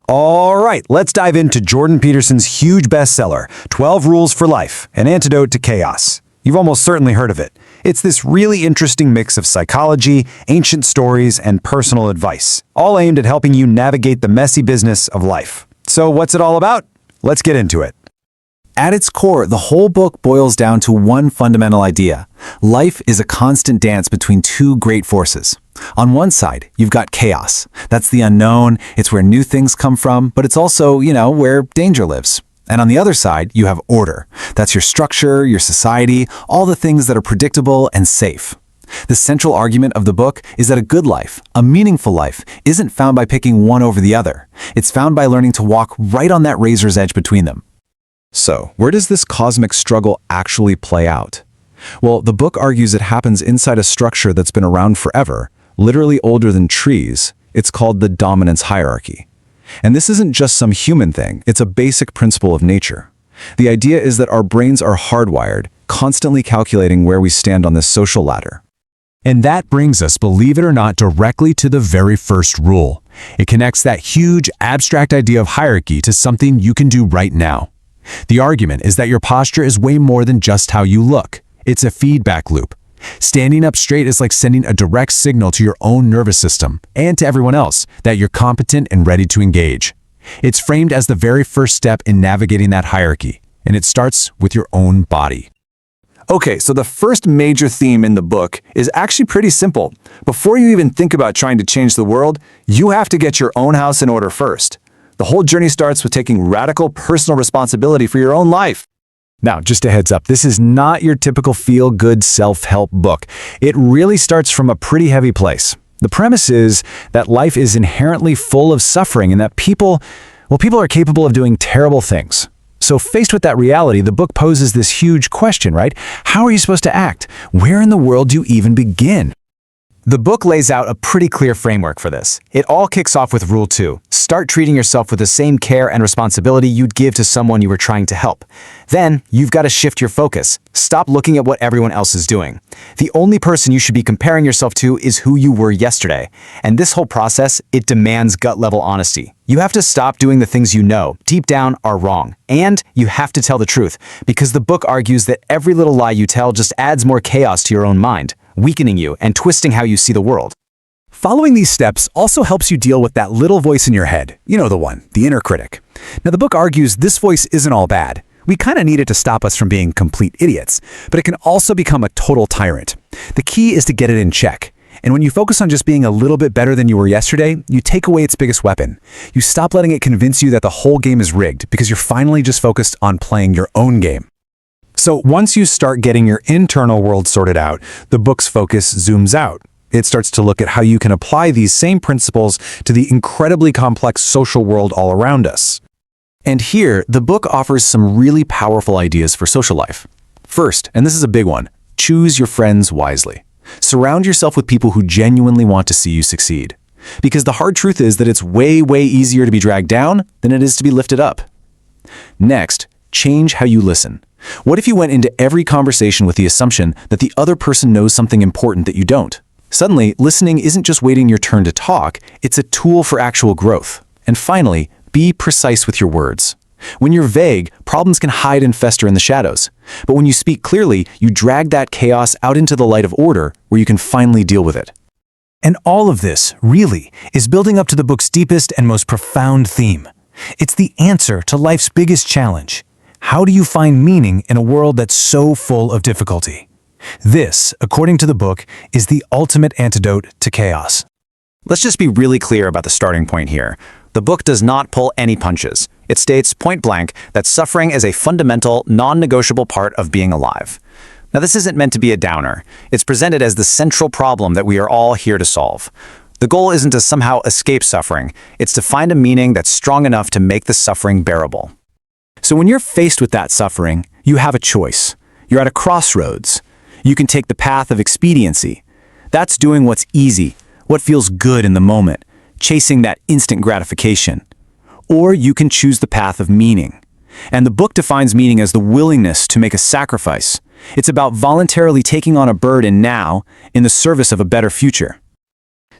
All right, let's dive into Jordan Peterson's huge bestseller, 12 Rules for Life, An Antidote to Chaos. You've almost certainly heard of it. It's this really interesting mix of psychology, ancient stories, and personal advice, all aimed at helping you navigate the messy business of life. So what's it all about? Let's get into it. At its core, the whole book boils down to one fundamental idea. Life is a constant dance between two great forces. On one side, you've got chaos. That's the unknown, it's where new things come from, but it's also, where danger lives. And on the other side, you have order. That's your structure, your society, all the things that are predictable and safe. The central argument of the book is that a good life, a meaningful life, isn't found by picking one over the other. It's found by learning to walk right on that razor's edge between them. So, where does this cosmic struggle actually play out? Well, the book argues it happens inside a structure that's been around forever, literally older than trees. It's called the dominance hierarchy. And this isn't just some human thing, it's a basic principle of nature. The idea is that our brains are hardwired, constantly calculating where we stand on this social ladder. And that brings us, believe it or not, directly to the very first rule. It connects that huge, abstract idea of hierarchy to something you can do right now. The argument is that your posture is way more than just how you look. It's a feedback loop. Standing up straight is like sending a direct signal to your own nervous system and to everyone else that you're competent and ready to engage. It's framed as the very first step in navigating that hierarchy, and it starts with your own body. Okay, so the first major theme in the book is actually pretty simple. Before you even think about trying to change the world, you have to get your own house in order first. The whole journey starts with taking radical personal responsibility for your own life. Now, just a heads up, this is not your typical feel-good self-help book. It really starts from a pretty heavy place. The premise is that life is inherently full of suffering and that people are capable of doing terrible things. So faced with that reality, the book poses this huge question, right? How are you supposed to act? Where in the world do you even begin? The book lays out a pretty clear framework for this. It all kicks off with Rule 2. Start treating yourself with the same care and responsibility you'd give to someone you were trying to help. Then, you've got to shift your focus. Stop looking at what everyone else is doing. The only person you should be comparing yourself to is who you were yesterday. And this whole process, it demands gut-level honesty. You have to stop doing the things you know, deep down, are wrong. And you have to tell the truth, because the book argues that every little lie you tell just adds more chaos to your own mind, weakening you and twisting how you see the world. Following these steps also helps you deal with that little voice in your head. You know the one, the inner critic. Now the book argues this voice isn't all bad. We kind of need it to stop us from being complete idiots, but it can also become a total tyrant. The key is to get it in check. And when you focus on just being a little bit better than you were yesterday, you take away its biggest weapon. You stop letting it convince you that the whole game is rigged because you're finally just focused on playing your own game. So once you start getting your internal world sorted out, the book's focus zooms out. It starts to look at how you can apply these same principles to the incredibly complex social world all around us. And here, the book offers some really powerful ideas for social life. First, and this is a big one, choose your friends wisely. Surround yourself with people who genuinely want to see you succeed. Because the hard truth is that it's way, way easier to be dragged down than it is to be lifted up. Next, change how you listen. What if you went into every conversation with the assumption that the other person knows something important that you don't? Suddenly, listening isn't just waiting your turn to talk, it's a tool for actual growth. And finally, be precise with your words. When you're vague, problems can hide and fester in the shadows. But when you speak clearly, you drag that chaos out into the light of order where you can finally deal with it. And all of this, really, is building up to the book's deepest and most profound theme. It's the answer to life's biggest challenge. How do you find meaning in a world that's so full of difficulty? This, according to the book, is the ultimate antidote to chaos. Let's just be really clear about the starting point here. The book does not pull any punches. It states point blank that suffering is a fundamental, non-negotiable part of being alive. Now, this isn't meant to be a downer. It's presented as the central problem that we are all here to solve. The goal isn't to somehow escape suffering. It's to find a meaning that's strong enough to make the suffering bearable. So when you're faced with that suffering, you have a choice. You're at a crossroads. You can take the path of expediency. That's doing what's easy, what feels good in the moment, chasing that instant gratification. Or you can choose the path of meaning. And the book defines meaning as the willingness to make a sacrifice. It's about voluntarily taking on a burden now in the service of a better future.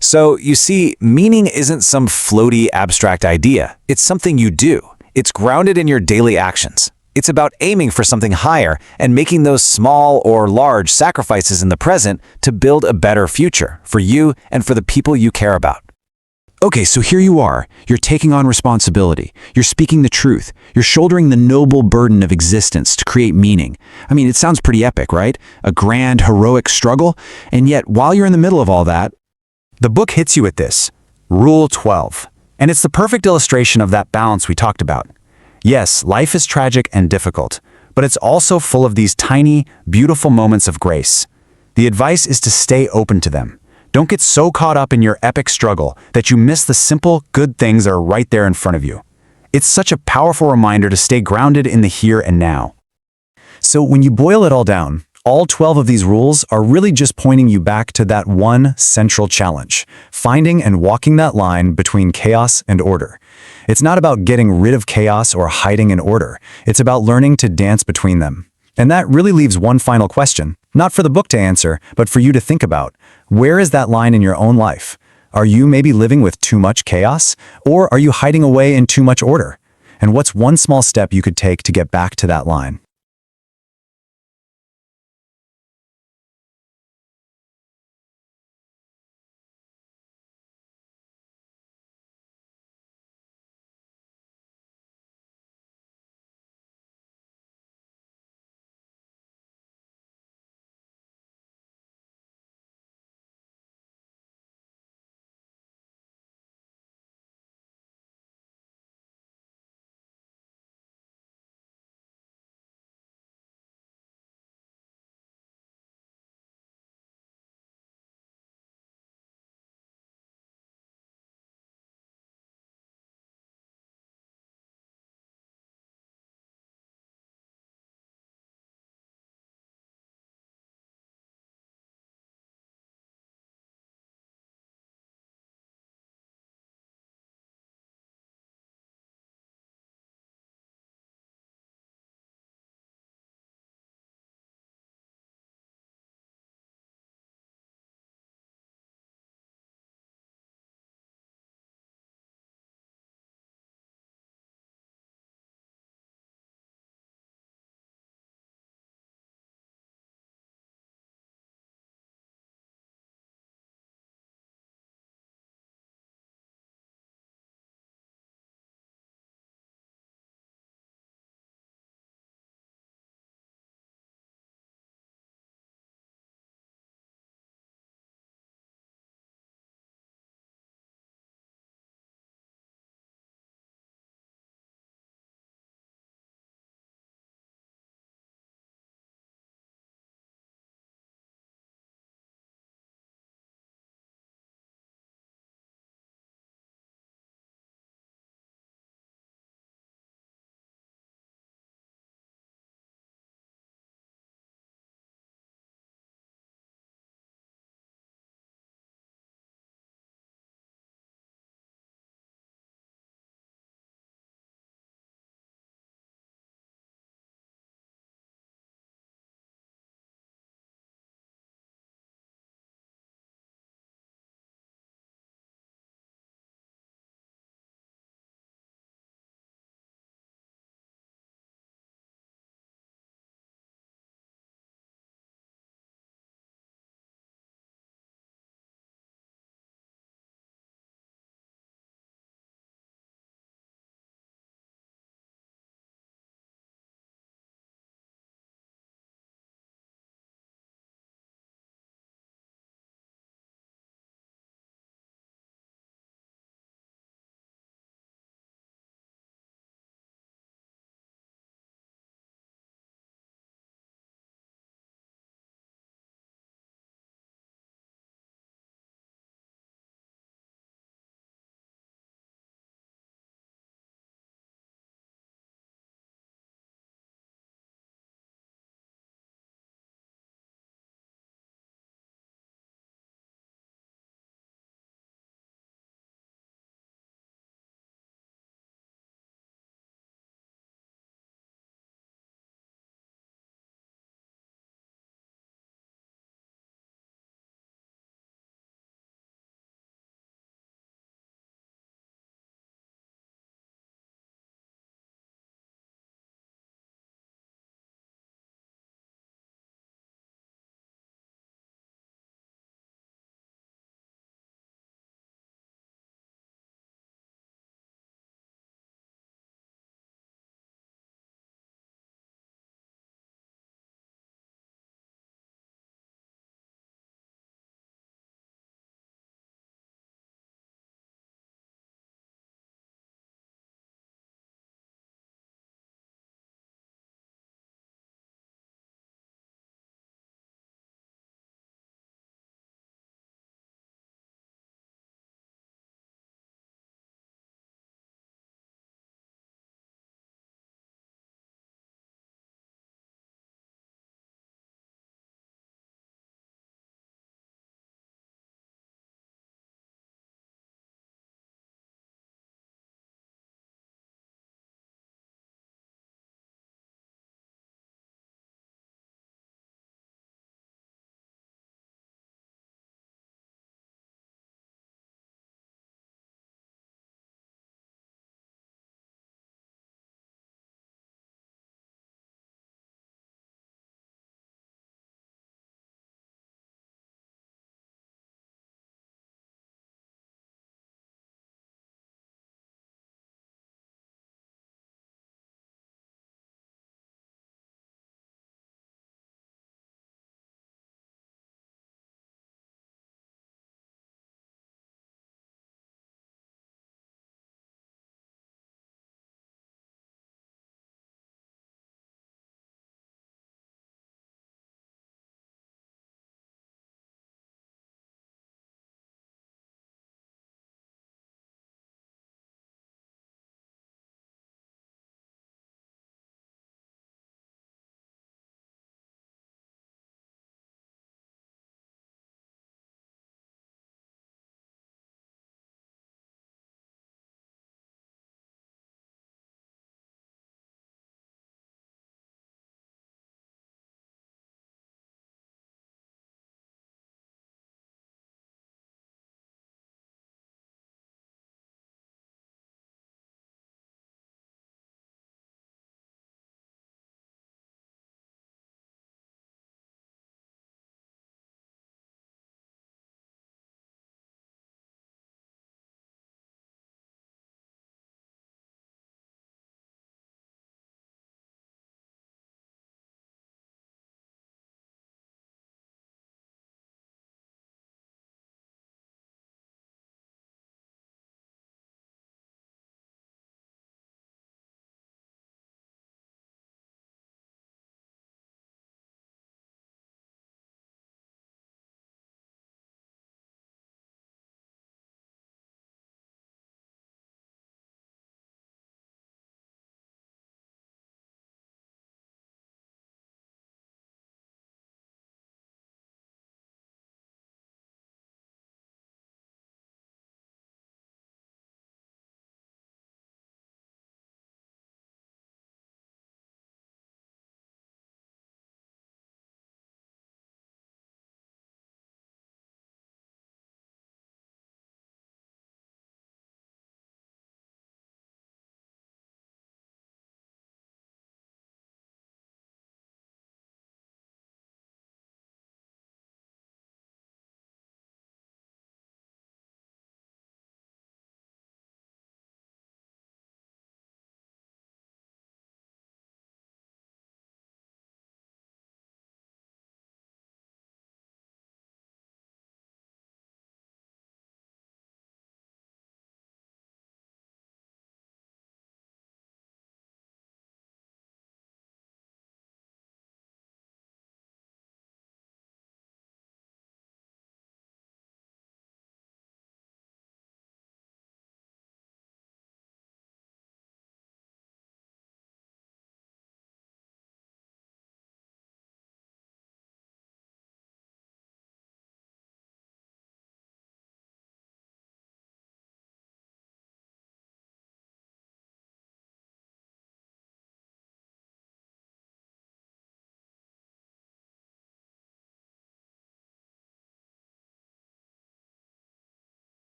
So, you see, meaning isn't some floaty, abstract idea. It's something you do. It's grounded in your daily actions. It's about aiming for something higher and making those small or large sacrifices in the present to build a better future for you and for the people you care about. Okay, so here you are. You're taking on responsibility. You're speaking the truth. You're shouldering the noble burden of existence to create meaning. I mean, it sounds pretty epic, right? A grand, heroic struggle. And yet, while you're in the middle of all that, The book hits you with this, Rule 12. And it's the perfect illustration of that balance we talked about. Yes, life is tragic and difficult, but it's also full of these tiny, beautiful moments of grace. The advice is to stay open to them. Don't get so caught up in your epic struggle that you miss the simple, good things that are right there in front of you. It's such a powerful reminder to stay grounded in the here and now. So when you boil it all down, all 12 of these rules are really just pointing you back to that one central challenge, finding and walking that line between chaos and order. It's not about getting rid of chaos or hiding in order. It's about learning to dance between them. And that really leaves one final question, not for the book to answer, but for you to think about. Where is that line in your own life? Are you maybe living with too much chaos? Or are you hiding away in too much order? And what's one small step you could take to get back to that line?